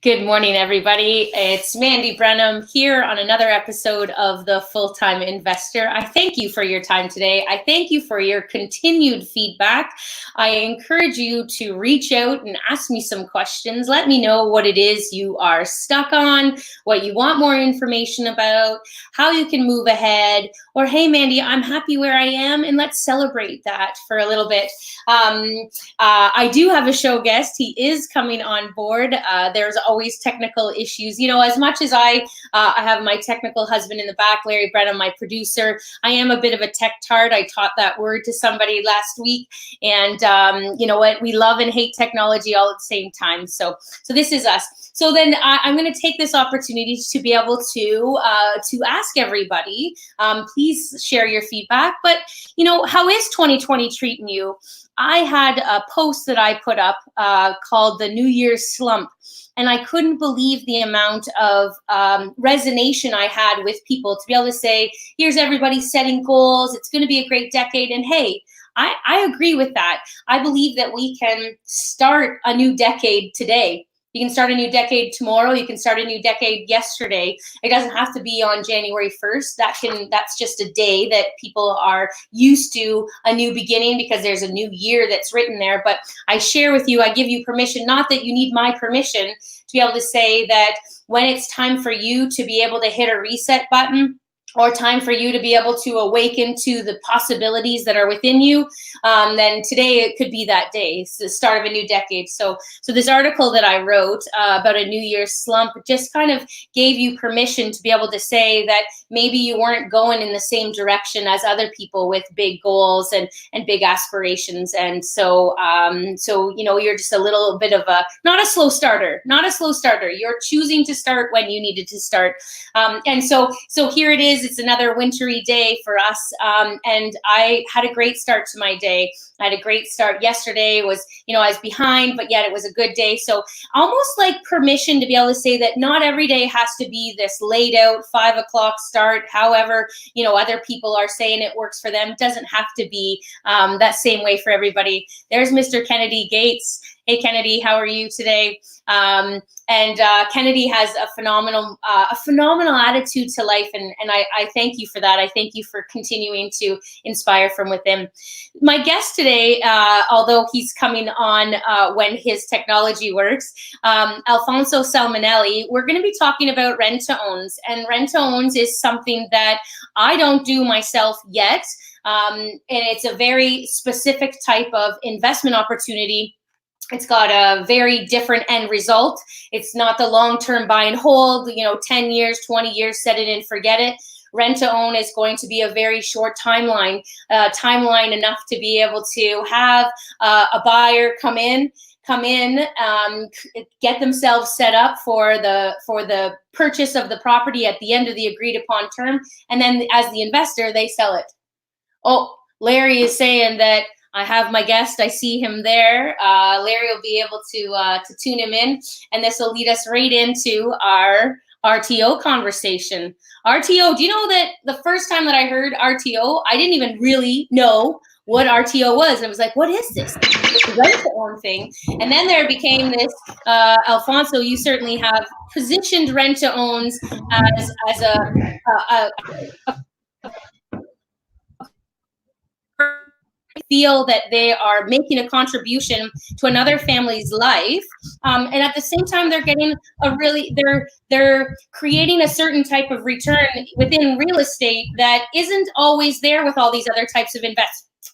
Good morning, everybody. It's Mandy Brenham here on another episode of The Full-Time Investor. I thank you for your time today. I thank you for your continued feedback. I encourage you to reach out and ask me some questions. Let me know what it is you are stuck on, what you want more information about, how you can move ahead, or hey, Mandy, I'm happy where I am, and let's celebrate that for a little bit. I do have a show guest. He is coming on board. There's always technical issues. You know, as much as I have my technical husband in the back, Larry Brenham, my producer, I am a bit of a tech tart. I taught that word to somebody last week. And you know what? We love and hate technology all at the same time. So this is us. So then I'm going to take this opportunity to be able to ask everybody, please share your feedback. But, you know, how is 2020 treating you? I had a post that I put up called the New Year's Slump, and I couldn't believe the amount of resonation I had with people to be able to say, here's everybody setting goals, it's going to be a great decade, and hey, I agree with that. I believe that we can start a new decade today. You can start a new decade tomorrow. You can start a new decade yesterday. It doesn't have to be on January 1st. That's just a day that people are used to a new beginning because there's a new year that's written there. But I share with you, I give you permission, not that you need my permission, to be able to say that when it's time for you to be able to hit a reset button, or time for you to be able to awaken to the possibilities that are within you, then today it could be that day. It's the start of a new decade. So this article that I wrote about a New Year's slump just kind of gave you permission to be able to say that maybe you weren't going in the same direction as other people with big goals and big aspirations. And so you know, you're just a little bit of not a slow starter. You're choosing to start when you needed to start. And so here it is. It's another wintry day for us. And I had a great start to my day. I had a great start yesterday. Was, you know, I was behind, but yet it was a good day. So almost like permission to be able to say that not every day has to be this laid out 5 o'clock start. However, you know, other people are saying it works for them. It doesn't have to be that same way for everybody. There's Mr. Kennedy Gates. Hey, Kennedy, how are you today? Kennedy has a phenomenal attitude to life, and I thank you for that. I thank you for continuing to inspire from within. My guest today, although he's coming on when his technology works, Alfonso Salemi, we're going to be talking about rent-to-owns, and rent-to-owns is something that I don't do myself yet, and it's a very specific type of investment opportunity. It's got a very different end result. It's not the long-term buy and hold, you know, 10 years, 20 years, set it and forget it. Rent to own is going to be a very short timeline enough to be able to have a buyer come in, get themselves set up for the purchase of the property at the end of the agreed upon term. And then as the investor, they sell it. Oh, Larry is saying that I have my guest. I see him there. Larry will be able to tune him in, and this will lead us right into our RTO conversation. RTO, do you know that the first time that I heard RTO, I didn't even really know what RTO was. And I was like, what is this? It's a rent-to-own thing. And then there became this, Alfonso, you certainly have positioned rent-to-owns as a feel that they are making a contribution to another family's life, and at the same time they're getting they're creating a certain type of return within real estate that isn't always there with all these other types of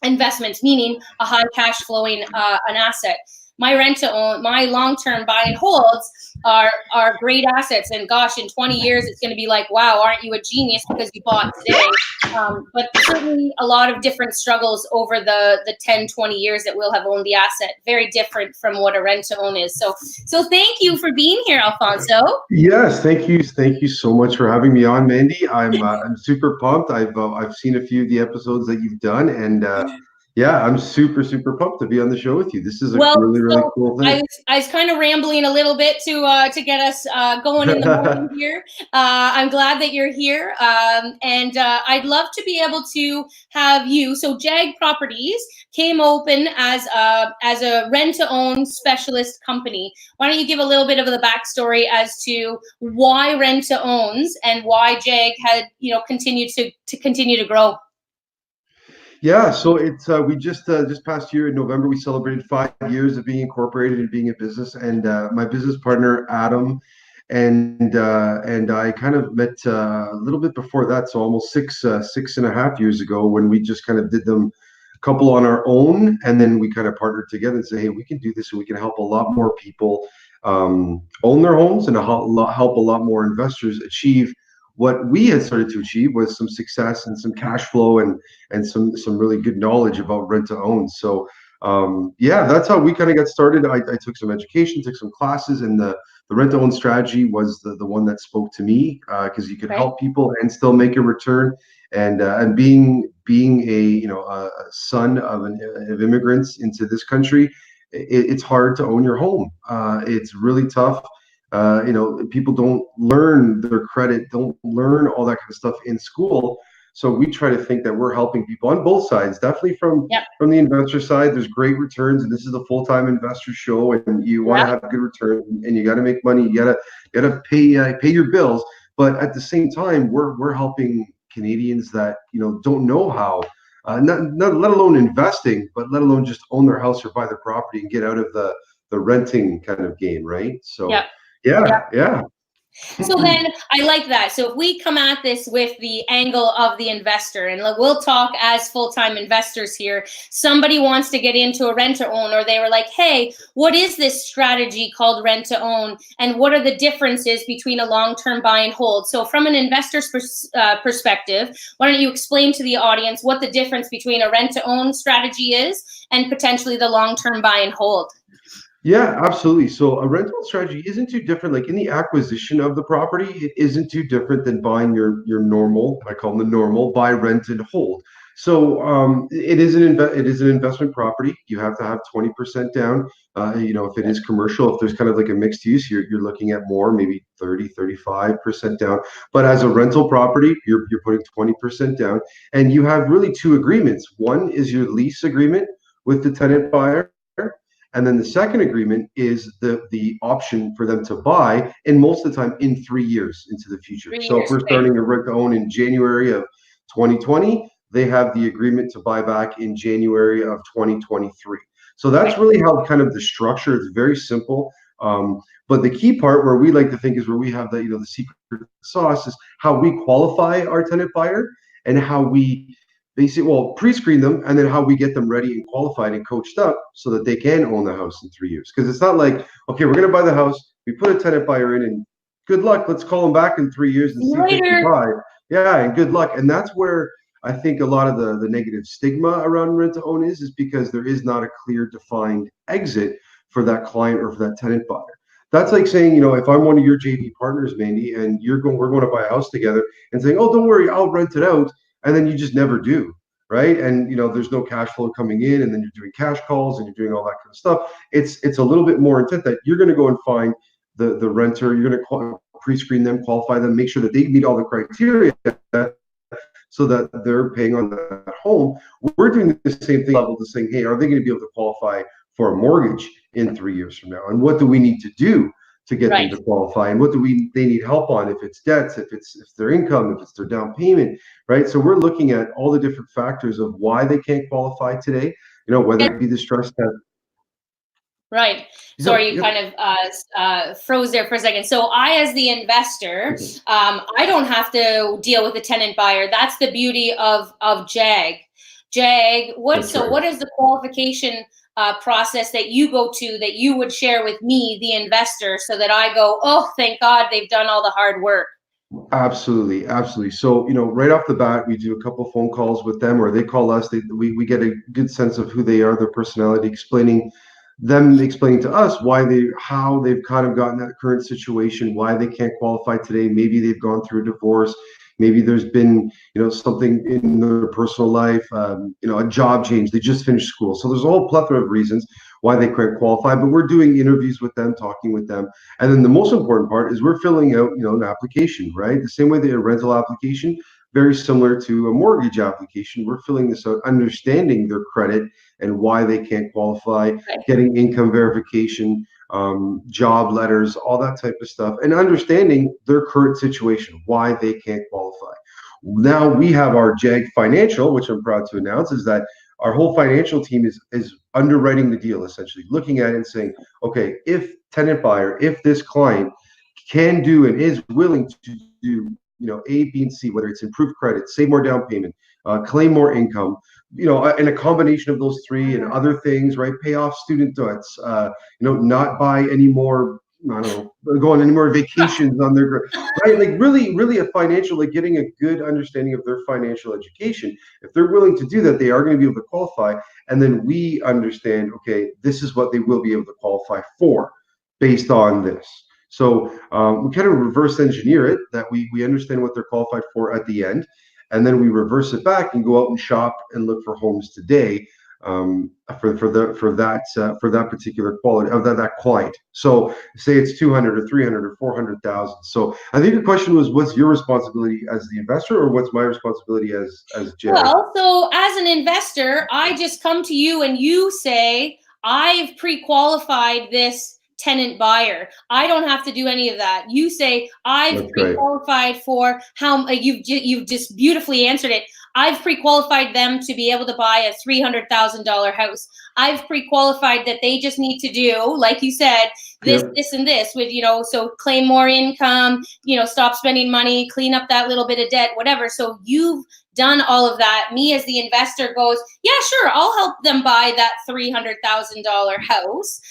investments, meaning a high cash flowing an asset. My rent to own, my long-term buy and holds are great assets. And gosh, in 20 years, it's going to be like, wow, aren't you a genius because you bought today? But certainly a lot of different struggles over the 10, 20 years that we'll have owned the asset. Very different from what a rent to own is. So thank you for being here, Alfonso. Yes, thank you. Thank you so much for having me on, Mandy. I'm super pumped. I've seen a few of the episodes that you've done, and Yeah, I'm super, super pumped to be on the show with you. This is a Well, really, really so cool I thing. was I was kind of rambling a little bit to get us going in the morning here. I'm glad that you're here, and I'd love to be able to have you. So Jag Properties came open as a rent to own specialist company. Why don't you give a little bit of the backstory as to why rent to owns and why Jag had continued to continue to grow? Yeah, so it's we just past year in November we celebrated 5 years of being incorporated and being a business, and my business partner Adam and I kind of met a little bit before that, so almost 6.5 years ago when we just kind of did them a couple on our own, and then we kind of partnered together and say, hey, we can do this and we can help a lot more people own their homes and help a lot more investors achieve what we had started to achieve was some success and some cash flow and some really good knowledge about rent to own. So yeah, that's how we kind of got started. I took some education, took some classes, and the rent to own strategy was the one that spoke to me because you could Right. help people and still make a return. And being a a son of immigrants into this country, it's hard to own your home. It's really tough. People don't learn their credit, don't learn all that kind of stuff in school. So we try to think that we're helping people on both sides. Definitely Yep. from the investor side, there's great returns, and this is a full-time investor show, and you want to Yep. have good return, and you got to make money. You gotta pay your bills. But at the same time, we're helping Canadians that don't know how. Not let alone investing, but let alone just own their house or buy their property and get out of the renting kind of game, right? Yep. So yeah, yeah. So then I like that. So if we come at this with the angle of the investor, and like, we'll talk as full-time investors here, somebody wants to get into a rent to own, or they were like, hey, what is this strategy called rent to own? And what are the differences between a long-term buy and hold? So from an investor's perspective, why don't you explain to the audience what the difference between a rent to own strategy is and potentially the long-term buy and hold? Yeah, absolutely. So a rental strategy isn't too different. Like in the acquisition of the property, it isn't too different than buying your normal, I call them the normal, buy, rent, and hold. So it is an investment property. You have to have 20% down. If it is commercial, if there's kind of like a mixed use, you're looking at more, maybe 35% down. But as a rental property, you're putting 20% down, and you have really two agreements. One is your lease agreement with the tenant buyer. And then the second agreement is the option for them to buy, and most of the time in 3 years into the future. Three So if years. we're Okay. starting a rent to own in January of 2020, they have the agreement to buy back in January of 2023. So that's Right. really how kind of the structure. It's very simple. But the key part where we like to think is where we have the secret sauce is how we qualify our tenant buyer and how we basically, well, pre-screen them, and then how we get them ready and qualified and coached up so that they can own the house in 3 years. Because it's not like, okay, we're going to buy the house, we put a tenant buyer in, and good luck. Let's call them back in 3 years and see if they can Later. buy. Yeah, and good luck. And that's where I think a lot of the negative stigma around rent to own is because there is not a clear defined exit for that client or for that tenant buyer. That's like saying, if I'm one of your JV partners, Mandy, and we're going to buy a house together, and saying, "Oh, don't worry, I'll rent it out," and then you just never do, right? And there's no cash flow coming in, and then you're doing cash calls and you're doing all that kind of stuff. It's a little bit more intent that you're going to go and find the renter. You're going to pre-screen them, qualify them, make sure that they meet all the criteria so that they're paying on that home. We're doing the same thing level to saying, hey, are they going to be able to qualify for a mortgage in 3 years from now? And what do we need to do to get them Right. to qualify? And what do they need help on? If it's debts, if their income, if it's their down payment, right? So we're looking at all the different factors of why they can't qualify today. Whether it be the stress test. Right. Yep, Sorry, you yep. kind of froze there for a second. So I, as the investor, I don't have to deal with the tenant buyer. That's the beauty of Jag. Jag, That's right. what is the qualification process that you go to that you would share with me, the investor, so that I go, oh, thank God they've done all the hard work. Absolutely, absolutely. So, right off the bat, we do a couple phone calls with them, or they call us. We get a good sense of who they are, their personality, explaining to us how they've kind of gotten that current situation, why they can't qualify today. Maybe they've gone through a divorce, Maybe there's been, something in their personal life, a job change. They just finished school. So there's a whole plethora of reasons why they can't qualify, but we're doing interviews with them, talking with them. And then the most important part is we're filling out, an application, right? The same way that a rental application, very similar to a mortgage application. We're filling this out, understanding their credit and why they can't qualify, Right. getting income verification, job letters, all that type of stuff, and understanding their current situation, why they can't qualify. Now we have our JAG Financial, which I'm proud to announce, is that our whole financial team is underwriting the deal, essentially looking at it and saying, okay, if tenant buyer, if this client can do and is willing to do, A, B, and C, whether it's improve credit, save more down payment, claim more income, and a combination of those three and other things, right? Pay off student debts, not buy any more, I don't know, go on any more vacations on their, right? Like really, really a financial, like getting a good understanding of their financial education. If they're willing to do that, they are going to be able to qualify. And then we understand, okay, this is what they will be able to qualify for based on this. So we kind of reverse engineer it, that we understand what they're qualified for at the end, and then we reverse it back and go out and shop and look for homes today, for that particular quality of that client. So say it's 200 or 300 or 400,000. So I think your question was, what's your responsibility as the investor, or what's my responsibility as Jay? Well, so as an investor, I just come to you and you say, I've pre-qualified this tenant buyer. I don't have to do any of that. You say, I've That's right. pre-qualified for how you've just beautifully answered it. I've pre-qualified them to be able to buy a $300,000 house. I've pre-qualified that they just need to do, like you said, this, Yep. this, and this with, so claim more income, stop spending money, clean up that little bit of debt, whatever. So you've done all of that. Me as the investor goes, yeah, sure, I'll help them buy that $300,000 house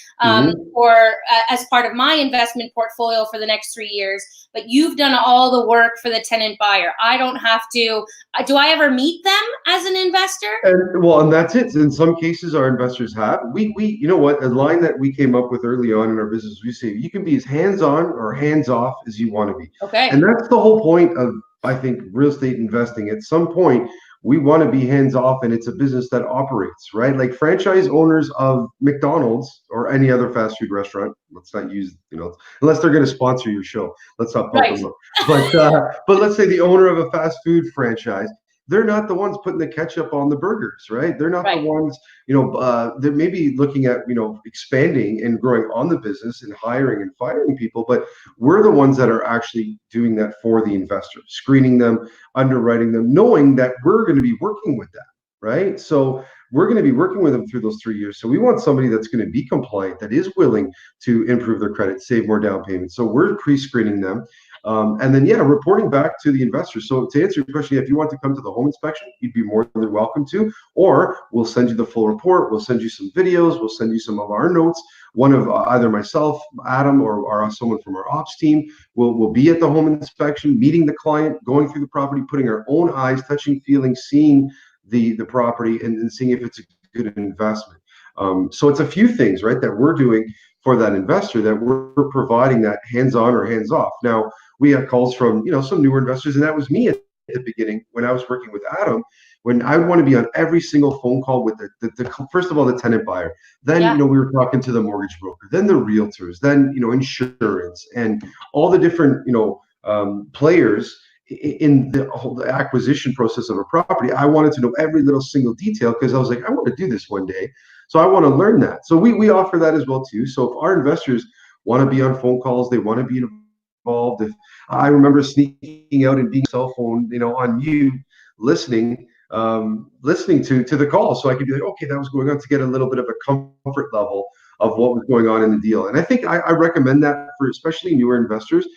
or as part of my investment portfolio for the next 3 years. But you've done all the work for the tenant buyer. I don't have to. Do I ever meet them as an investor? And that's it. In some cases, our investors have. We you know what, a line that we came up with early on in our business, we say you can be as hands-on or hands-off as you want to be. Okay. And that's the whole point of, I think, real estate investing. At some point, we want to be hands-off, and it's a business that operates, right? Like franchise owners of McDonald's or any other fast food restaurant. Let's not use, unless they're going to sponsor your show. Let's not pump them up. But let's say the owner of a fast food franchise, they're not the ones putting the ketchup on the burgers, right? They're not the ones, they're maybe looking at, expanding and growing on the business and hiring and firing people, but we're the ones that are actually doing that for the investor, screening them, underwriting them, knowing that we're going to be working with them, right? So we're going to be working with them through those 3 years. So we want somebody that's going to be compliant, that is willing to improve their credit, save more down payment. So we're pre-screening them. And then, reporting back to the investor. So to answer your question, if you want to come to the home inspection, you'd be more than welcome to, or we'll send you the full report. We'll send you some videos. We'll send you some of our notes. One of either myself, Adam, or someone from our ops team will be at the home inspection, meeting the client, going through the property, putting our own eyes, touching, feeling, seeing the property, and seeing if it's a good investment. So it's a few things, right, that we're doing for that investor, that we're providing that hands-on or hands-off. Now, we had calls from, some newer investors, and that was me at the beginning when I was working with Adam, when I would want to be on every single phone call with the first of all, the tenant buyer. Then, we were talking to the mortgage broker, then the realtors, then, insurance, and all the different, players in the whole acquisition process of a property. I wanted to know every little single detail, because I was like, I want to do this one day. So I want to learn that. So we offer that as well too. So if our investors want to be on phone calls, they want to be involved. If I remember sneaking out and being cell phone, on mute, listening to the call, so I could be like, okay, that was going on, to get a little bit of a comfort level of what was going on in the deal. And I think I recommend that for especially newer investors.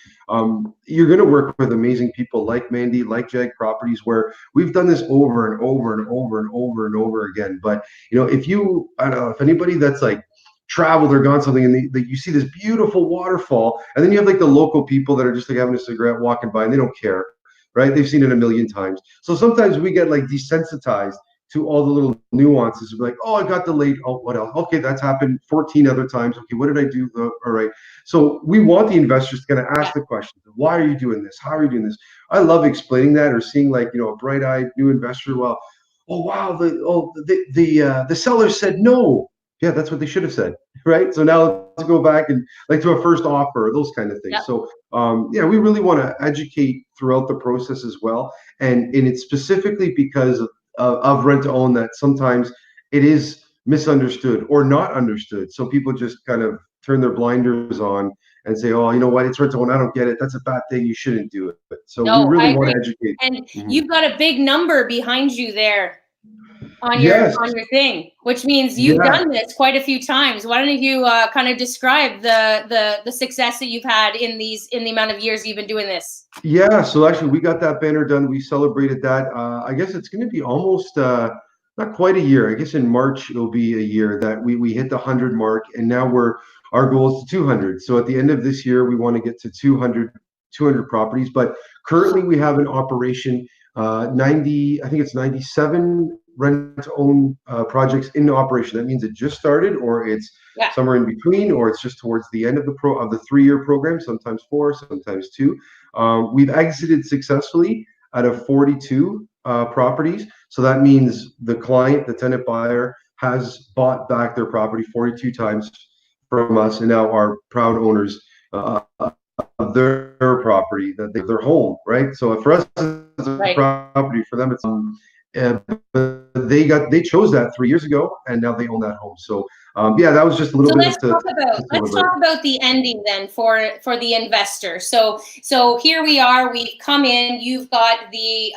You're going to work with amazing people like Mandy, like Jag Properties, where we've done this over and over and over and over and over again. But if anybody that's like traveled or gone something, and you see this beautiful waterfall, and then you have like the local people that are just like having a cigarette, walking by, and they don't care, right? They've seen it a million times. So sometimes we get like desensitized to all the little nuances of like, oh, I got delayed. Oh, what else? Okay, that's happened 14 other times. Okay, what did I do? All right. So we want the investors to kind of Yeah. ask the questions. Why are you doing this? How are you doing this? I love explaining that, or seeing like, a bright-eyed new investor. Well, oh wow, the seller said no. Yeah, that's what they should have said, right? So now let's go back and like to a first offer, those kind of things. Yep. So yeah, we really want to educate throughout the process as well, and it's specifically because of rent to own that sometimes it is misunderstood or not understood. So people just kind of turn their blinders on and say, "Oh, you know what? It's rent to own. I don't get it. That's a bad thing. You shouldn't do it." So we No, I really want agree. to educate. And Mhm. you've got a big number behind you there on your Yes. thing, which means you've Yeah. done this quite a few times. Why don't you kind of describe the success that you've had in the amount of years you've been doing this? Yeah, so actually we got that banner done. We celebrated that. I guess it's going to be almost not quite a year. I guess in March it'll be a year that we hit the 100 mark, and now our goal is to 200. So at the end of this year, we want to get to 200 properties. But currently we have an operation 90, I think it's 97 rent to own projects in operation. That means it just started, or it's Yeah. somewhere in between, or it's just towards the end of the 3-year program. Sometimes 4, sometimes 2. We've exited successfully out of 42 properties. So that means the client, the tenant buyer, has bought back their property 42 times from us, and now are proud owners of their property, their home, right? So for us, it's a Right. property. For them, it's they chose that 3 years ago, and now they own that home. So yeah, that was just a little So bit to let's celebrate. talk about the ending then for the investor. So here we are. We've come in. You've got the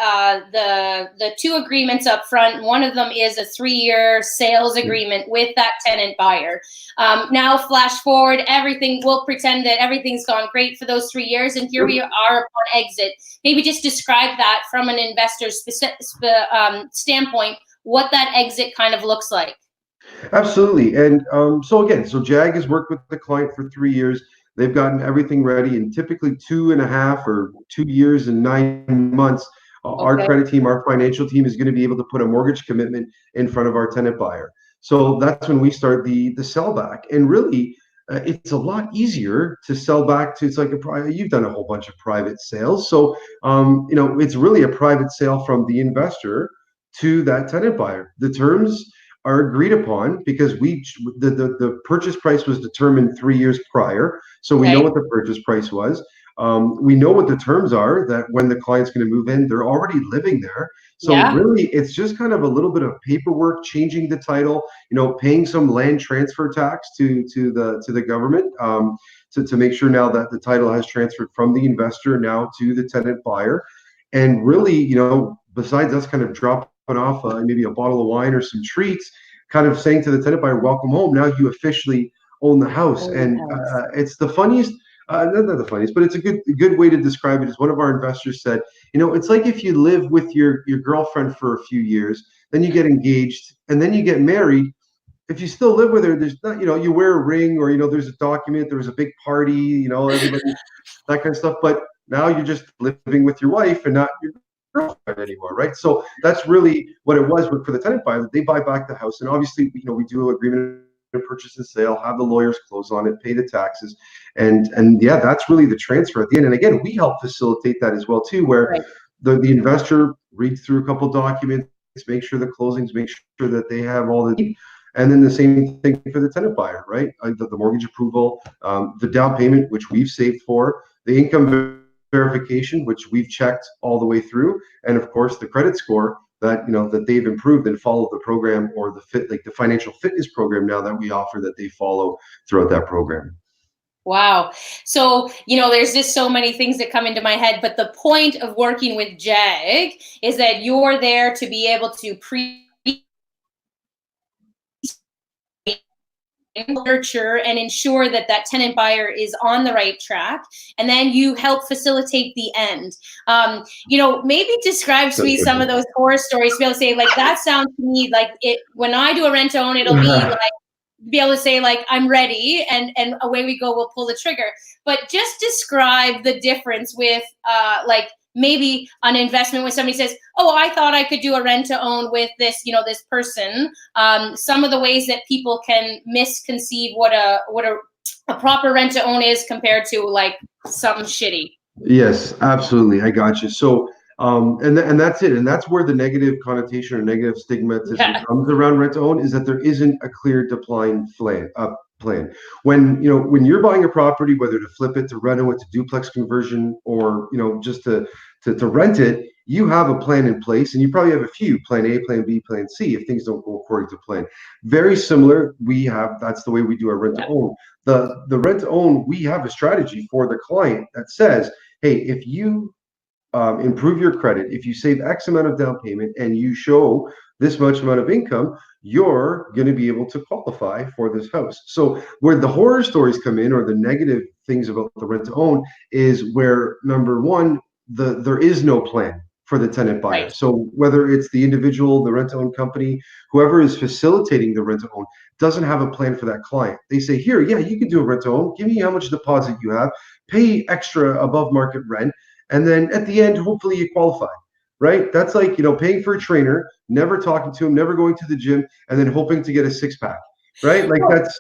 two agreements up front. One of them is a 3-year sales agreement with that tenant buyer. Now flash forward, everything. We'll pretend that everything's gone great for those 3 years, and here we are upon exit. Maybe just describe that from an investor's standpoint, what that exit kind of looks like. Absolutely. And so again, so JAG has worked with the client for 3 years. They've gotten everything ready, and typically 2.5 or 2 years and 9 months, our Okay. credit team, our financial team is going to be able to put a mortgage commitment in front of our tenant buyer. So that's when we start the sell back. And really, it's a lot easier to sell back to. It's like you've done a whole bunch of private sales, so it's really a private sale from the investor to that tenant buyer. The terms are agreed upon because the purchase price was determined 3 years prior, so we know Okay. what the purchase price was. We know what the terms are, that when the client's going to move in, they're already living there. So Yeah. really, it's just kind of a little bit of paperwork, changing the title, paying some land transfer tax to the government, to make sure now that the title has transferred from the investor now to the tenant buyer. And really, besides us kind of dropping off maybe a bottle of wine or some treats, kind of saying to the tenant buyer, "Welcome home. Now you officially own the house." Oh, And nice. it's the funniest. Not the funniest, but it's a good way to describe it. Is one of our investors said, it's like if you live with your girlfriend for a few years, then you get engaged, and then you get married. If you still live with her, there's not, you wear a ring, or there's a document, there was a big party, everybody, that kind of stuff. But now you're just living with your wife and not your girlfriend anymore, right? So that's really what it was. But for the tenant buyer, they buy back the house, and obviously, we do agreement of purchase and sale, have the lawyers close on it, pay the taxes, and yeah, that's really the transfer at the end. And again, we help facilitate that as well too, where Right. the investor reads through a couple documents, make sure the closings, make sure that they have all the, and then the same thing for the tenant buyer, right? The mortgage approval, the down payment, which we've saved for, the income verification, which we've checked all the way through, and of course the credit score that they've improved and follow the program, or the financial fitness program now that we offer, that they follow throughout that program. Wow. So, there's just so many things that come into my head, but the point of working with JAG is that you're there to be able to nurture and ensure that that tenant buyer is on the right track, and then you help facilitate the end. Maybe describe to me some of those horror stories to be able to say, like, that sounds to me like it. When I do a rent to own, it'll be like, be able to say, like, I'm ready, and away we go, we'll pull the trigger. But just describe the difference with like maybe an investment when somebody says, oh, I thought I could do a rent to own with this, this person. Some of the ways that people can misconceive what a proper rent to own is compared to like something shitty. Yes, absolutely. I got you. So, and that's it. And that's where the negative connotation or negative stigmatism Yeah. comes around rent to own, is that there isn't a clear decline plan. When you're buying a property, whether to flip it, to reno it, to duplex conversion, or just to rent it, you have a plan in place, and you probably have a few: plan A, plan B, plan C, if things don't go according to plan. Very similar. That's the way we do our rent to own. The rent to own, we have a strategy for the client that says, hey, if you improve your credit, if you save X amount of down payment and you show this much amount of income, you're going to be able to qualify for this house. So where the horror stories come in, or the negative things about the rent to own, is where, number one, there is no plan for the tenant buyer. Right. So whether it's the individual, the rent to own company, whoever is facilitating the rent to own, doesn't have a plan for that client. They say, here, yeah, you can do a rent to own. Give me how much deposit you have, pay extra above market rent, and then at the end, hopefully you qualify, right? That's like, paying for a trainer, never talking to him, never going to the gym, and then hoping to get a six pack, right? Like that's,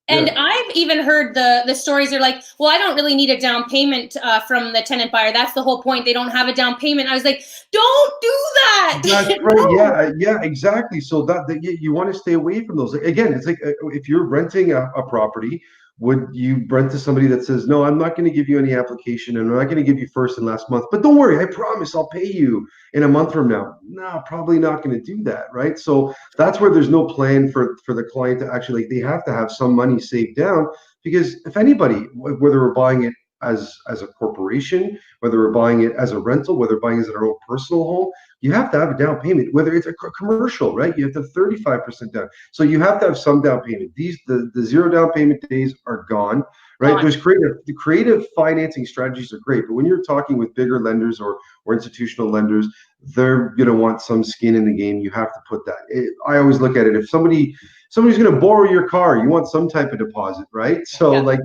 and yeah. I've even heard the stories are like, well, I don't really need a down payment from the tenant buyer. That's the whole point. They don't have a down payment. I was like, don't do that. That's right. Yeah, exactly. So that you want to stay away from those. Again, it's like, if you're renting a property, would you rent to somebody that says, no, I'm not going to give you any application, and I'm not going to give you first and last month, but don't worry, I promise I'll pay you in a month from now? No, probably not going to do that, right? So that's where there's no plan for the client to actually, like, they have to have some money saved down, because if anybody, whether we're buying it as a corporation, whether we're buying it as a rental, whether we're buying it as our own personal home, you have to have a down payment. Whether it's a commercial, right? You have to have 35% down. So you have to have some down payment. The zero down payment days are gone, right? There's the creative financing strategies are great, but when you're talking with bigger lenders or institutional lenders, they're going to want some skin in the game. You have to put that. I always look at it, if somebody's going to borrow your car, you want some type of deposit, right? So like,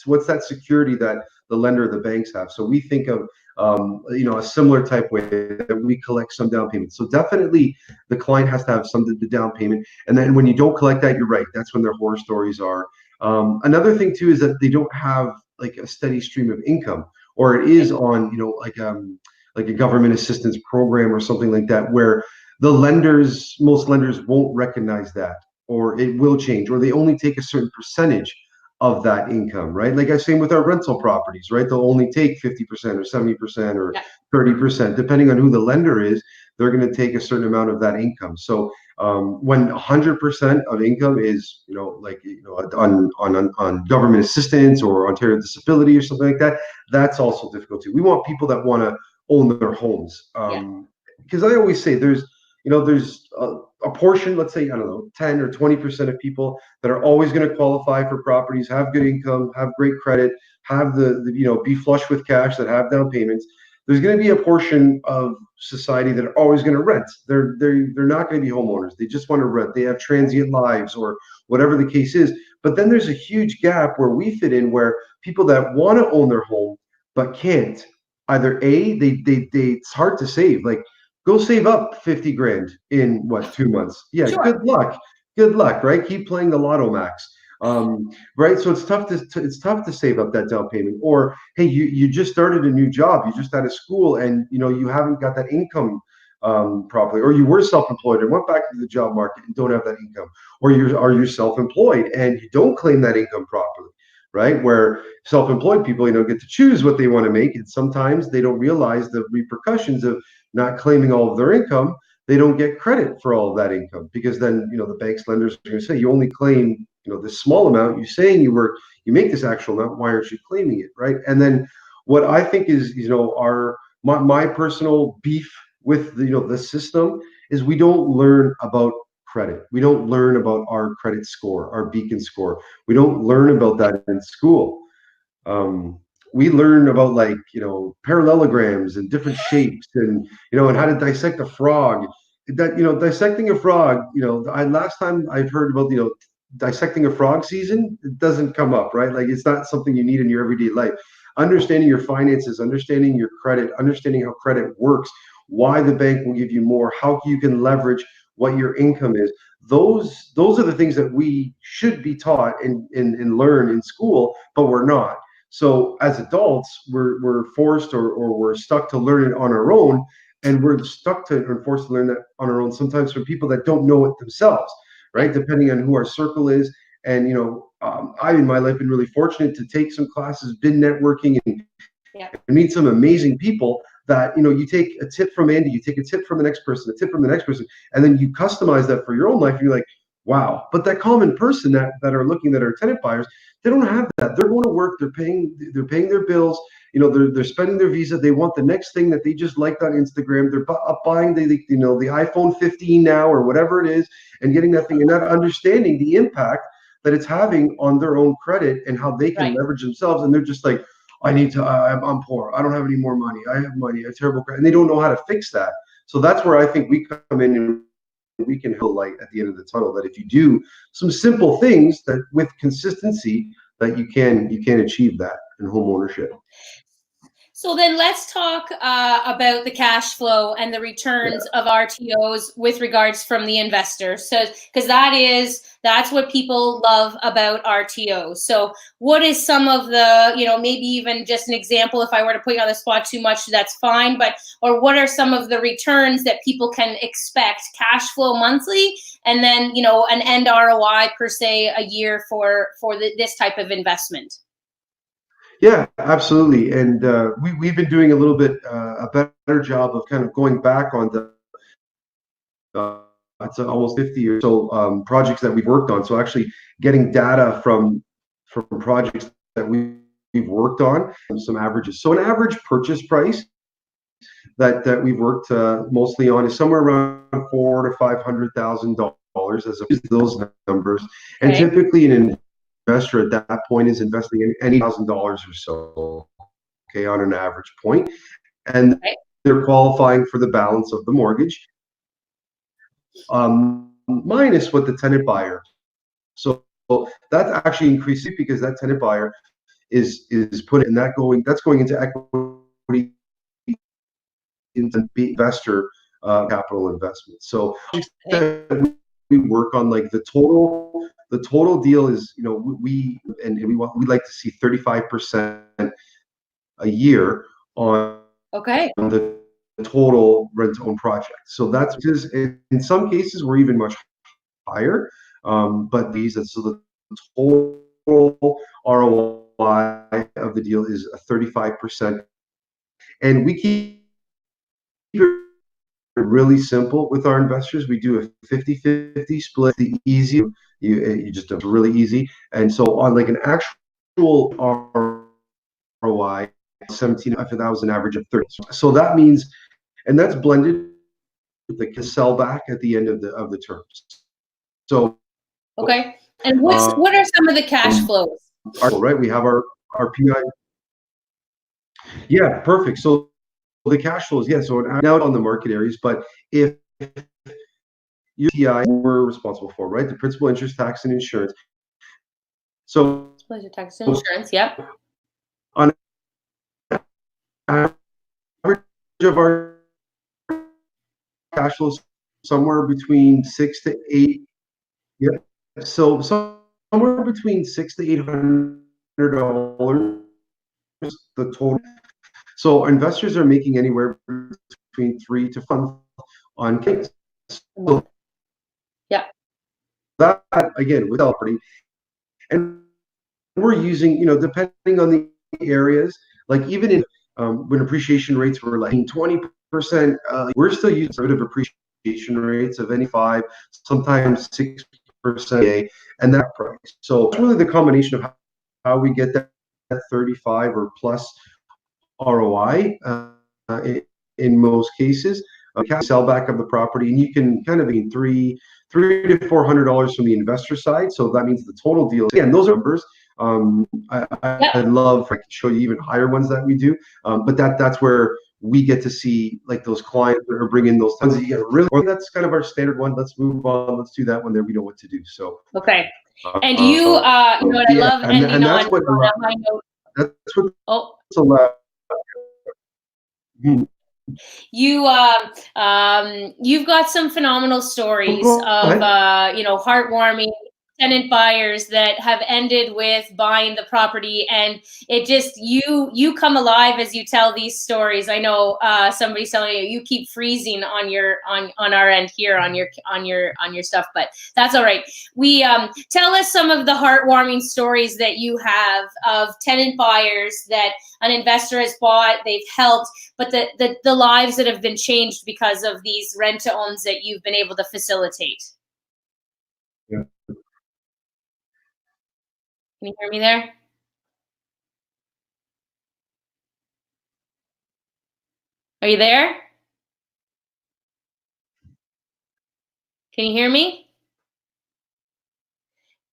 what's that security that the lender or the banks have? So we think of a similar type way that we collect some down payment. So definitely the client has to have some of the down payment. And then when you don't collect that, you're right, that's when their horror stories are. Another thing too is that they don't have like a steady stream of income, or it is on, like a government assistance program or something like that, where most lenders won't recognize that, or it will change, or they only take a certain percentage of that income, right? Like I was saying with our rental properties, right? They'll only take 50% or 70% or 30%, depending on who the lender is. They're going to take a certain amount of that income. So when 100% of income is, on government assistance or Ontario disability or something like that, that's also difficult too. We want people that want to own their homes. Because I always say there's a portion, let's say, I don't know, 10 or 20% of people that are always going to qualify for properties, have good income, have great credit, have be flush with cash, that have down payments. There's going to be a portion of society that are always going to rent. They're not going to be homeowners. They just want to rent. They have transient lives or whatever the case is. But then there's a huge gap where we fit in, where people that want to own their home but can't. Either it's hard to save. Like, go save up 50 grand in 2 months. Yeah, sure. Good luck, right? Keep playing the lotto max. Right. So it's tough to save up that down payment. Or, hey, you just started a new job, you just out of school, and you haven't got that income properly, or you were self-employed and went back to the job market and don't have that income, or you're self-employed and you don't claim that income properly. Right, where self-employed people, get to choose what they want to make, and sometimes they don't realize the repercussions of not claiming all of their income. They don't get credit for all of that income, because then the bank's lenders are going to say, you only claim this small amount. You're saying you make this actual amount. Why aren't you claiming it, right? And then what I think is my personal beef with the system is we don't learn about credit. We don't learn about our credit score, our beacon score. We don't learn about that in school. We learn about parallelograms and different shapes, and and how to dissect a frog. That dissecting a frog. Last time I've heard about dissecting a frog season, it doesn't come up, right? Like, it's not something you need in your everyday life. understanding your finances, understanding your credit, understanding how credit works, why the bank will give you more, how you can leverage what your income is. Those are the things that we should be taught and learn in school, but we're not. So as adults, we're forced or we're stuck to learn it on our own, and we're stuck to or forced to learn that on our own sometimes from people that don't know it themselves, right? Depending on who our circle is. And I in my life been really fortunate to take some classes, been networking, and meet some amazing people that you take a tip from Andy, you take a tip from the next person, a tip from the next person, and then you customize that for your own life. And you're like, wow. But that common person that are looking, that are tenant buyers, they don't have that. They're going to work, they're paying their bills, they're spending their visa, they want the next thing that they just liked on Instagram, they're buying the iPhone 15 now or whatever it is, and getting that thing and not understanding the impact that it's having on their own credit and how they can leverage themselves. And they're just like, I need to, I'm poor, I don't have any more money, I have money, I have terrible credit, and they don't know how to fix that. So that's where I think we come in and we can have a light at the end of the tunnel, that if you do some simple things that with consistency, that you can achieve that in home ownership. So then let's talk about the cash flow and the returns of RTOs with regards from the investor. So, because that's what people love about RTOs. So what is some of the, maybe even just an example, if I were to put you on the spot too much, that's fine, or what are some of the returns that people can expect, cash flow monthly, and then, an end ROI per se a year for this type of investment? Yeah, absolutely. And we've been doing a little bit a better job of kind of going back on the it's almost 50 or so projects that we've worked on. So actually getting data from projects that we've worked on, some averages. So an average purchase price that we've worked mostly on is somewhere around $400,000 to $500,000 as those numbers. And typically an investor at that point is investing in any $1,000 or so, okay, on an average point, and they're qualifying for the balance of the mortgage, minus what the tenant buyer. So that's actually increasing because that tenant buyer is put in that's going into equity, into investor capital investment. So we work on like the total deal is, we like to see 35% a year on the total rent to own project. So that's just, in some cases we're even much higher, but so the total ROI of the deal is 35%, and we keep it really simple with our investors. We do a 50-50 split, the easy, you just do it really easy. And so on like an actual ROI 17, if that was an average of 30. So that means, and that's blended with the sell back at the end of the terms. So and what are some of the cash flows? Right, we have our PI. Yeah, perfect. So the cash flows, so now on the market areas, but if your PI we're responsible for, right? The principal, interest, tax, and insurance. So tax and insurance, on average of our cash flows, somewhere between 6 to 8. Yeah. So somewhere between $600 to $800 the total. So investors are making anywhere between 3 to 5 on case. So that again with property, and we're using, depending on the areas, like even in when appreciation rates were like 20%, we're still using sort of appreciation rates of any 5, sometimes 6%, and that price. So it's really the combination of how we get that 35 or plus ROI in most cases. Sell back of the property, and you can kind of be $300 to $400 from the investor side. So that means the total deal. Again, those are numbers. I'd love if I could show you even higher ones that we do, but that's where we get to see like those clients that are bringing those tons of really. Or that's kind of our standard one. Let's move on. Let's do that one. There we know what to do. So and you, what I love, and that's what. That's what's Oh, allowed. Mhm. you've got some phenomenal stories Go of ahead. heartwarming tenant buyers that have ended with buying the property, and it just you come alive as you tell these stories. I know somebody's telling you keep freezing on your on our end here on your stuff, but that's all right. We tell us some of the heartwarming stories that you have of tenant buyers that an investor has bought, they've helped, but the lives that have been changed because of these rent to owns that you've been able to facilitate. Yeah. Can you hear me there? Are you there? Can you hear me?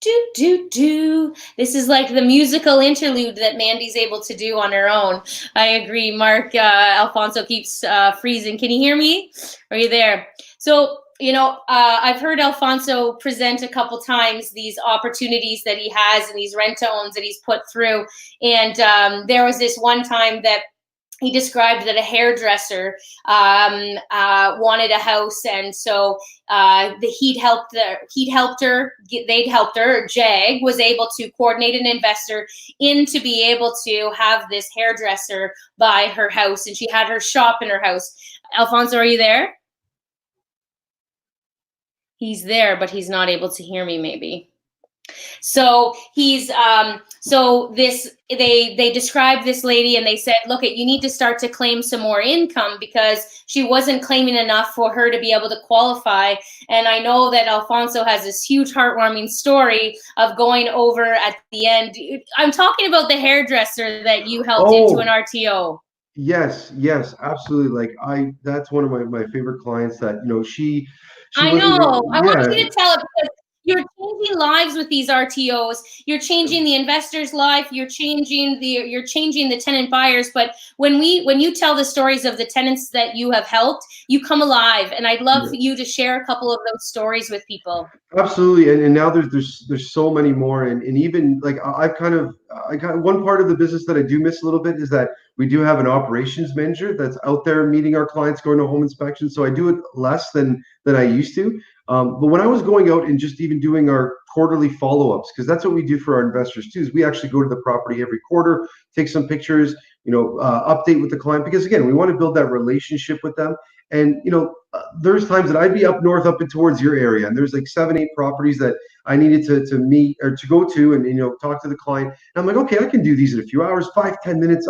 Do do do. This is like the musical interlude that Mandy's able to do on her own. I agree. Mark Alfonso keeps freezing. Can you hear me? Are you there? So I've heard Alfonso present a couple times these opportunities that he has and these rent to owns that he's put through. And there was this one time that he described that a hairdresser wanted a house, and so he'd helped her. They'd helped her. Jag was able to coordinate an investor in to be able to have this hairdresser buy her house, and she had her shop in her house. Alfonso, are you there? He's there, but he's not able to hear me. Maybe. So he's so this they described this lady and they said, look, you need to start to claim some more income because she wasn't claiming enough for her to be able to qualify. And I know that Alfonso has this huge heartwarming story of going over at the end. I'm talking about the hairdresser that you helped into an Oh, RTO. yes, yes, absolutely. Like that's one of my favorite clients that, she I was, know. I want yeah, you to tell it because you're changing lives with these RTOs. You're changing the investor's life. You're changing the tenant buyers. But when you tell the stories of the tenants that you have helped, you come alive. And I'd love for yeah. you to share a couple of those stories with people. Absolutely, and now there's so many more, and even like I got one part of the business that I do miss a little bit is that we do have an operations manager that's out there meeting our clients, going to home inspections. So I do it less than I used to. But when I was going out and just even doing our quarterly follow-ups, because that's what we do for our investors too, is we actually go to the property every quarter, take some pictures, update with the client, because again, we want to build that relationship with them. And there's times that I'd be up north, up and towards your area, and there's like 7, 8 properties that I needed to meet or to go to, and talk to the client. And I'm like, okay, I can do these in a few hours, 5, 10 minutes.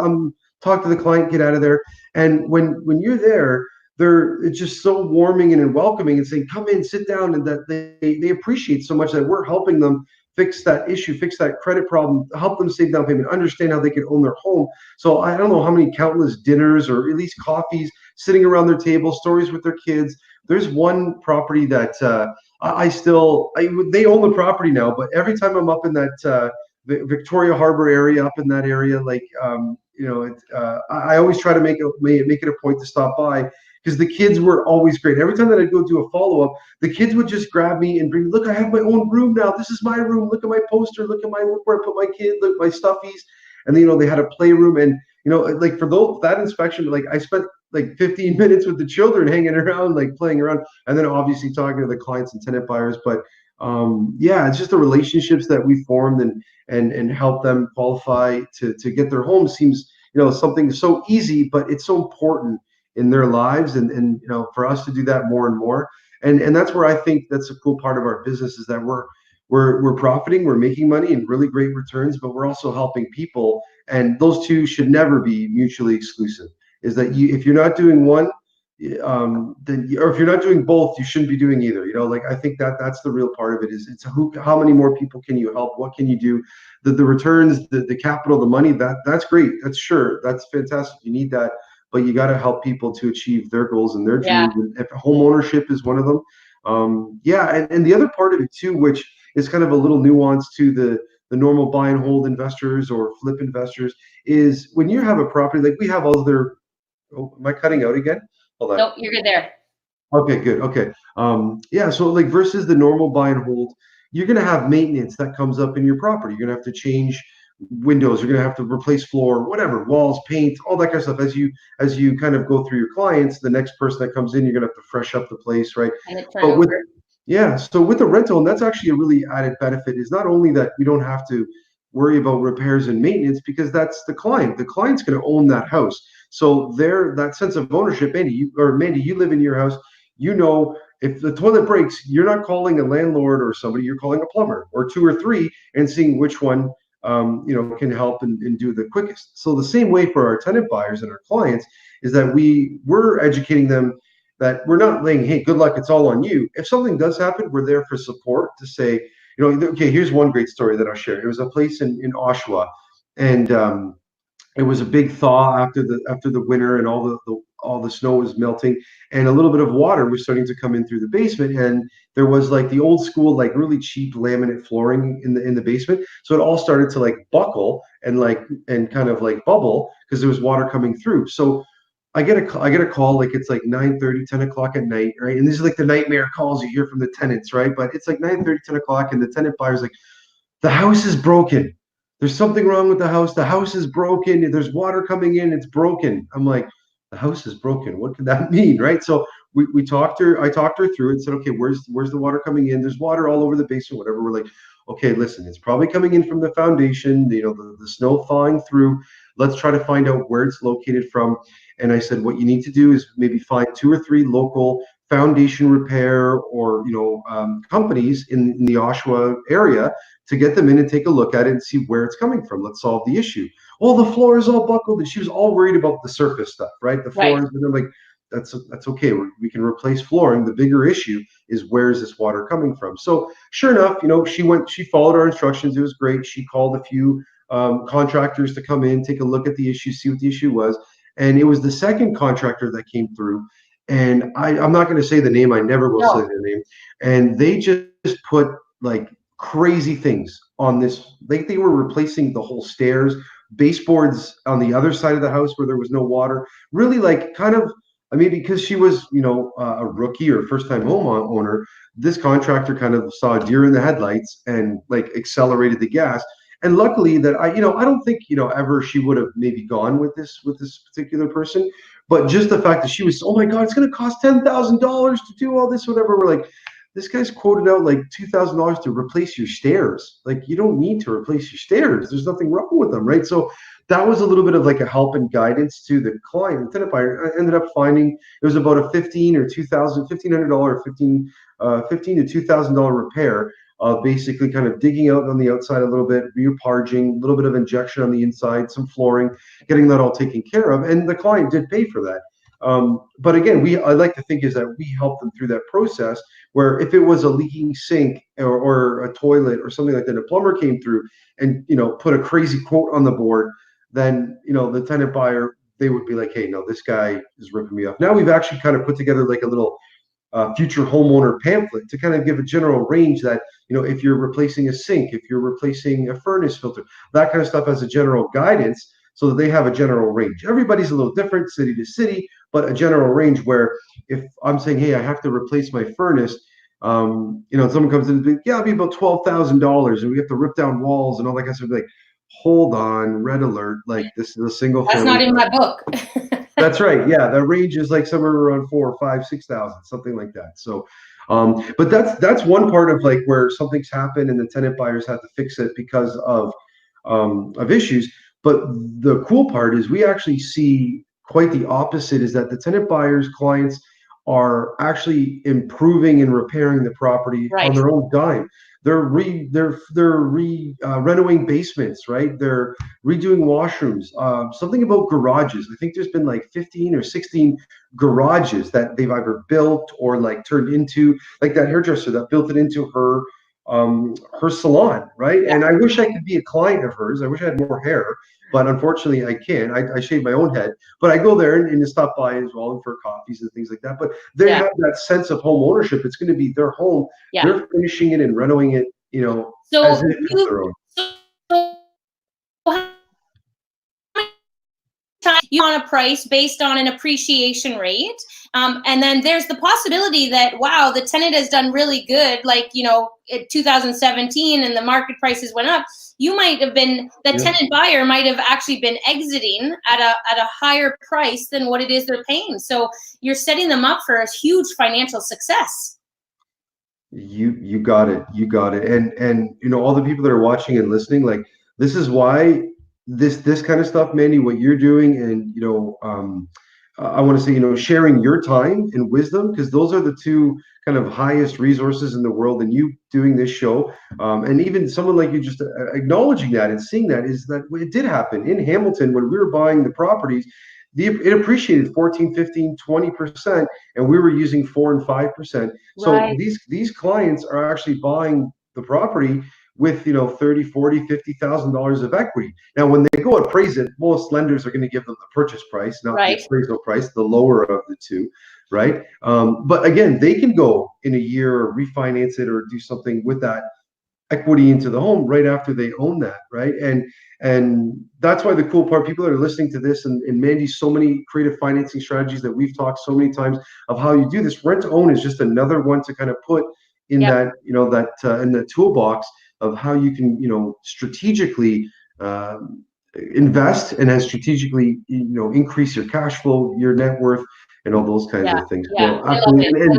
Talk to the client, get out of there. And when you're there, it's just so warming and welcoming, and saying, come in, sit down, and that they appreciate so much that we're helping them fix that issue, fix that credit problem, help them save down payment, understand how they can own their home. So I don't know how many countless dinners or at least coffees sitting around their table, stories with their kids. There's one property that they own the property now, but every time I'm up in that Victoria Harbor area, up in that area, like I always try to make it a point to stop by because the kids were always great. Every time that I'd go do a follow up, the kids would just grab me and bring, look, I have my own room now. This is my room. Look at my poster. Look where I put my kid. Look my stuffies. And then, they had a playroom, and like for that inspection, like I spent like 15 minutes with the children hanging around, like playing around, and then obviously talking to the clients and tenant buyers. But yeah, it's just the relationships that we formed and help them qualify to get their home seems something so easy, but it's so important in their lives, and for us to do that more and more, and that's where I think that's a cool part of our business is that we're profiting, we're making money and really great returns, but we're also helping people, and those two should never be mutually exclusive. Is that if you're not doing one, then or if you're not doing both, you shouldn't be doing either. Like I think that's the real part of it. Is it's how many more people can you help? What can you do? The returns, the capital, the money, that's great. That's fantastic. You need that, but you got to help people to achieve their goals and their Yeah. dreams. And if home ownership is one of them, yeah, and the other part of it too, which is kind of a little nuance to the normal buy and hold investors or flip investors, is when you have a property like we have other. Oh, am I cutting out again? Hold on. Nope, you're good there. Okay, good. Okay. Yeah, so like versus the normal buy and hold, you're gonna have maintenance that comes up in your property. You're gonna have to change windows, you're going to have to replace floor, whatever, walls, paint, all that kind of stuff. As you kind of go through your clients, the next person that comes in, you're going to have to fresh up the place, right? And it But with turnover. yeah, so with the rental, and that's actually a really added benefit, is not only that we don't have to worry about repairs and maintenance because that's the client. The client's going to own that house. So there, that sense of ownership, Mandy, you live in your house, you know, if the toilet breaks, you're not calling a landlord or somebody, you're calling a plumber or two or three and seeing which one can help and do the quickest. So the same way for our tenant buyers and our clients is that we're educating them that we're not laying, hey, good luck, it's all on you. If something does happen, we're there for support to say, okay, here's one great story that I'll share. It was a place in Oshawa, and it was a big thaw after the winter, and all the snow was melting, and a little bit of water was starting to come in through the basement, and there was like the old school, like really cheap laminate flooring in the basement, so it all started to like buckle and kind of like bubble because there was water coming through. So I get a call, like it's like 9:30, 10 o'clock at night, right? And these are like the nightmare calls you hear from the tenants, right? But it's like 9:30, 10 o'clock, and the tenant buyer's like, the house is broken. There's something wrong with the house. The house is broken. There's water coming in. It's broken. I'm like, the house is broken. What could that mean, right? So we talked her. I talked her through it and said, okay, where's the water coming in? There's water all over the basement. Whatever. We're like, okay, listen, it's probably coming in from the foundation. The snow thawing through. Let's try to find out where it's located from. And I said, what you need to do is maybe find two or three local foundation repair or companies in the Oshawa area to get them in and take a look at it and see where it's coming from. Let's solve the issue. Well, the floor is all buckled, and she was all worried about the surface stuff, right? The Right. floors, and I'm like, that's okay. We can replace flooring. The bigger issue is where is this water coming from? So sure enough, she followed our instructions. It was great. She called a few contractors to come in, take a look at the issue, see what the issue was. And it was the second contractor that came through. And I'm not going to say the name. I never will say No. their name. And they just put like crazy things on this. Like they were replacing the whole stairs, baseboards on the other side of the house where there was no water. Really, like kind of. I mean, because she was, a rookie or first-time homeowner, this contractor kind of saw a deer in the headlights and like accelerated the gas. And luckily that I don't think ever she would have maybe gone with this particular person, but just the fact that she was, oh my God, it's going to cost $10,000 to do all this, whatever. We're like, this guy's quoted out like $2,000 to replace your stairs. Like you don't need to replace your stairs. There's nothing wrong with them, right? So that was a little bit of like a help and guidance to the client. The tenant buyer ended up finding it was about a $1,500 15 to $2,000 repair of basically kind of digging out on the outside a little bit, reparging, a little bit of injection on the inside, some flooring, getting that all taken care of, and the client did pay for that. But again, I like to think is that we help them through that process. Where if it was a leaking sink or a toilet or something like that, a plumber came through and put a crazy quote on the board, then the tenant buyer, they would be like, hey, no, this guy is ripping me off. Now we've actually kind of put together like a little future homeowner pamphlet to kind of give a general range that if you're replacing a sink, if you're replacing a furnace filter, that kind of stuff as a general guidance, so that they have a general range. Everybody's a little different, city to city, but a general range where if I'm saying, hey, I have to replace my furnace, someone comes in and be, yeah, it'll be about $12,000, and we have to rip down walls and all that kind of stuff. Like, hold on, red alert, like this is a single That's family. not in my book. That's right. Yeah, the range is like somewhere around 4 or 5, 6,000, something like that. So, but that's one part of like where something's happened and the tenant buyers have to fix it because of issues. But the cool part is we actually see quite the opposite. Is that the tenant buyers clients are actually improving and repairing the property on Right. their own dime. They're renovating basements, right? They're redoing washrooms. Something about garages. I think there's been like 15 or 16 garages that they've either built or like turned into, like that hairdresser that built it into her salon, right? Yeah. And I wish I could be a client of hers. I wish I had more hair, but unfortunately I can't. I shave my own head, but I go there and to stop by as well and for coffees and things like that. But they Yeah. have that sense of home ownership. It's going to be their home. Yeah. They're finishing it and renovating it, as So if it's their own. so how many you want a price based on an appreciation rate. And then there's the possibility that, wow, the tenant has done really good, like, you know, in 2017 and the market prices went up. You might have been, the tenant buyer might have actually been exiting at a higher price than what it is they're paying. So you're setting them up for a huge financial success. You got it. You got it. And you know, all the people that are watching and listening, like, this is why this kind of stuff, Mandy, what you're doing, and you know, I want to say, you know, sharing your time and wisdom, because those are the two kind of highest resources in the world. And you doing this show, and even someone like you just acknowledging that and seeing that, is that it did happen in Hamilton when we were buying the properties. It appreciated 14, 15, 20%, and we were using 4 and 5%. So Right. these clients are actually buying the property with, you know, 30, 40, $50,000 of equity. Now, when they go appraise it, most lenders are going to give them the purchase price, not the appraisal price, the lower of the two, right? But again, they can go in a year or refinance it or do something with that equity into the home right after they own that, right? And that's why the cool part, people that are listening to this, and Mandy's so many creative financing strategies that we've talked so many times of how you do this. Rent to own is just another one to kind of put in that, you know, that in the toolbox of how you can, you know, strategically invest and as strategically, you know, increase your cash flow, your net worth, and all those kinds of things. So absolutely. And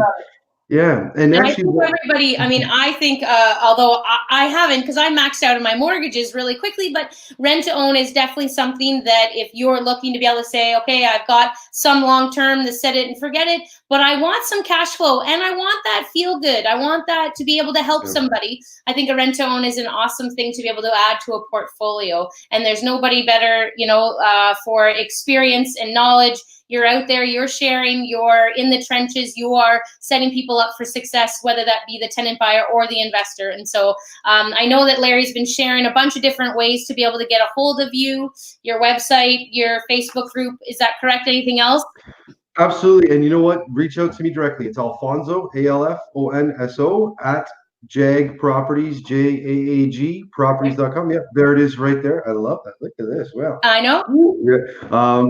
And I actually, think everybody, I mean, I think, although I haven't, because I maxed out on my mortgages really quickly, but rent to own is definitely something that if you're looking to be able to say, okay, I've got some long term to set it and forget it, but I want some cash flow and I want that feel good. I want that to be able to help somebody. I think a rent to own is an awesome thing to be able to add to a portfolio. And there's nobody better, you know, for experience and knowledge. You're out there, you're sharing, you're in the trenches, you are setting people up for success, whether that be the tenant buyer or the investor. And so I know that Larry's been sharing a bunch of different ways to be able to get a hold of you, your website, your Facebook group. Is that correct? Anything else? Absolutely. And you know what? Reach out to me directly. It's Alfonso, ALFONSO, at JAG Properties, JAAG Properties.com. Yeah, there it is right there. I love that. Look at this. Wow. I know.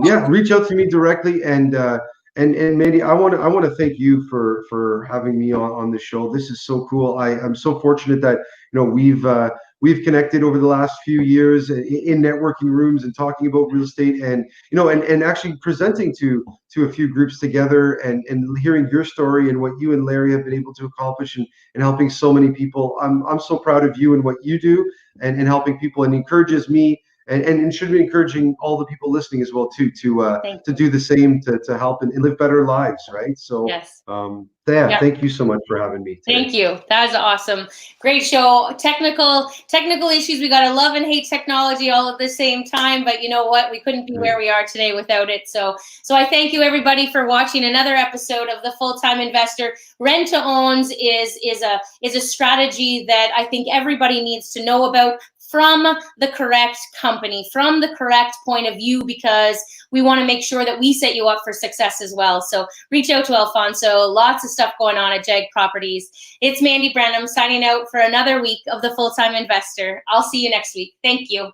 Yeah, reach out to me directly. And Mandy, I want to thank you for having me on the show. This is so cool. I'm so fortunate that, you know, we've connected over the last few years in networking rooms and talking about real estate, and you know, and actually presenting to a few groups together, and hearing your story and what you and Larry have been able to accomplish, and helping so many people. I'm so proud of you and what you do, and helping people, and encourages me, and should be encouraging all the people listening as well too, to do the same, to help and live better lives, right? So thank you so much for having me today. Thank you. That was awesome. Great show. Technical issues. We got to love and hate technology all at the same time, but you know what? We couldn't be where we are today without it. So I thank you everybody for watching another episode of The Full-Time Investor. Rent to owns is a strategy that I think everybody needs to know about, from the correct company, from the correct point of view, because we want to make sure that we set you up for success as well. So reach out to Alfonso. Lots of stuff going on at JAG Properties. It's Mandy Brenham signing out for another week of The Full-Time Investor. I'll see you next week. Thank you.